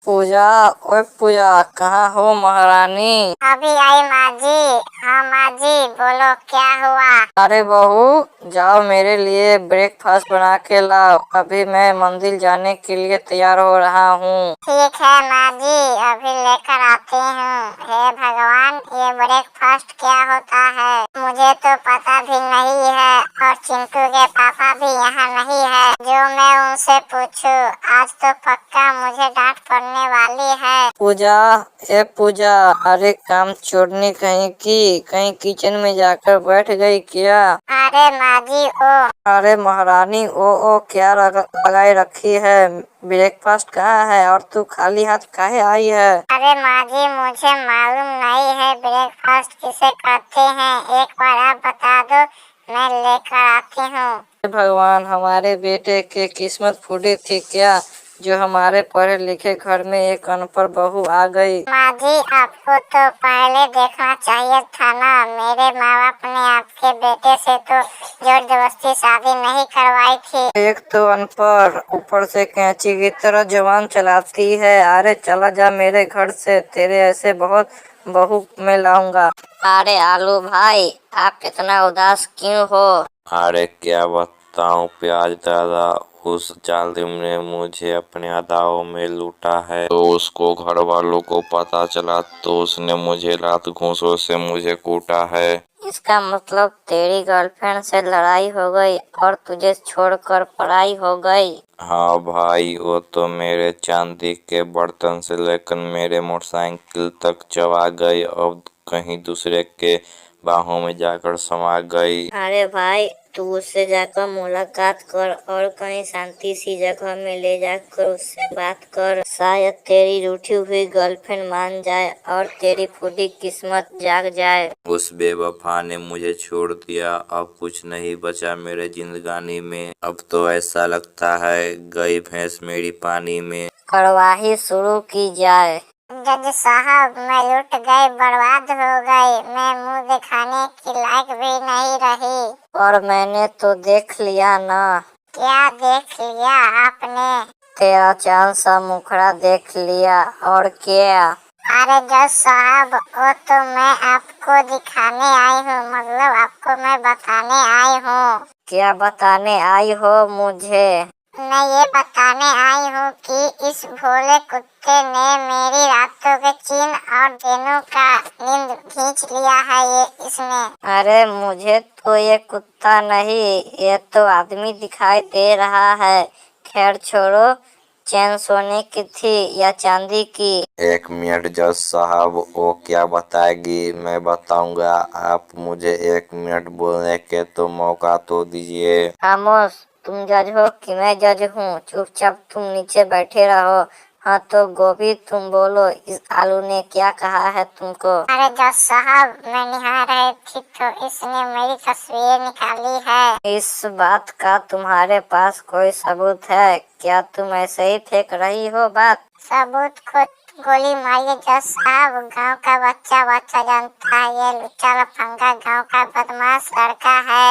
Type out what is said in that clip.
पूजा, ओए पूजा, कहाँ हो महारानी? अभी आई माँ जी। हाँ माँ जी, बोलो क्या हुआ? अरे बहू, जाओ मेरे लिए ब्रेकफास्ट बना के लाओ। अभी मैं मंदिर जाने के लिए तैयार हो रहा हूँ। ठीक है माँ जी, अभी लेकर आती हूँ। हे भगवान, ये ब्रेकफास्ट क्या होता है? मुझे तो पता भी नहीं है और चिंटू के पापा भी यहाँ नहीं है जो मैं उनसे पूछूं। आज तो पक्का मुझे डांट पड़ने वाली है। पूजा, ए पूजा, अरे काम छोड़नी कहीं किचन में जाकर बैठ गई क्या? अरे माँ जी ओ। अरे महारानी, ओ क्या लगाई रखी है? ब्रेकफास्ट कहाँ है और तू खाली हाथ काहे आई है? अरे माँ जी, मुझे मालूम नहीं है ब्रेकफास्ट किसे कहते हैं। एक बार आप बता दो, मैं लेकर आती हूँ। भगवान, हमारे बेटे की किस्मत फूटी थी क्या जो हमारे पढ़े लिखे घर में एक अनपढ़ बहू आ गई। माँ जी, आपको तो पहले देखना चाहिए था ना। मेरे माँ बाप ने आपके बेटे से तो जोर जबरदस्ती शादी नहीं करवाई थी। एक तो अनपढ़, ऊपर से कैंची की तरह जवान चलाती है। अरे चला जा मेरे घर से, तेरे ऐसे बहुत बहू मैं लाऊंगा। अरे आलू भाई, आप इतना उदास क्यों हो? अरे क्या बताऊं प्याज दादा, उस जालिम ने मुझे अपने अदाओं में लूटा है। तो उसको घर वालों को पता चला तो उसने मुझे रात घूंसों से मुझे कूटा है। इसका मतलब तेरी गर्लफ्रेंड से लड़ाई हो गई और तुझे छोड़कर पराई हो गई। हाँ भाई, वो तो मेरे चांदी के बर्तन से लेकर मेरे मोटरसाइकिल तक चबा गई और कहीं दूसरे के बाहों में जाकर समा गई। अरे भाई, तू उससे जाकर मुलाकात कर और कहीं शांति सी जगह में ले जाकर उससे बात कर। शायद तेरी रूठी हुई गर्लफ्रेंड मान जाए और तेरी फूटी किस्मत जाग जाए। उस बेवफा ने मुझे छोड़ दिया, अब कुछ नहीं बचा मेरे जिंदगानी में। अब तो ऐसा लगता है गई भैंस मेरी पानी में। कार्यवाही शुरू की जाए। जज साहब, मैं लुट गई, बर्बाद हो गई। मैं मुंह दिखाने की लायक भी नहीं रही। और मैंने तो देख लिया ना। क्या देख लिया आपने? तेरा चांद सा मुखड़ा देख लिया, और क्या? अरे जज साहब, वो तो मैं आपको दिखाने आई हूँ, मतलब आपको मैं बताने आई हूँ। क्या बताने आई हो मुझे? मैं ये बताने आई हूँ कि इस भोले कुत्ते ने मेरी रातों के चैन और दिनों का नींद खींच लिया है ये इसने। अरे मुझे तो ये कुत्ता नहीं, ये तो आदमी दिखाई दे रहा है। खैर छोड़ो, चैन सोने की थी या चांदी की? एक मिनट जज साहब, वो क्या बताएगी मैं बताऊंगा। आप मुझे एक मिनट बोलने के तो मौका तो दीजिए। खामोश, तुम जज हो कि मैं जज हूँ? चुपचाप तुम नीचे बैठे रहो। हाँ तो गोभी, तुम बोलो, इस आलू ने क्या कहा है तुमको? अरे जज साहब, मैं निहार रही थी तो इसने मेरी तस्वीर निकाली है। इस बात का तुम्हारे पास कोई सबूत है क्या? तुम ऐसे ही फेंक रही हो बात? सबूत खुद गोली मारिए जज साहब, गांव का बच्चा जानता है ये लुच्चा लफंगा गांव का बदमाश लड़का है।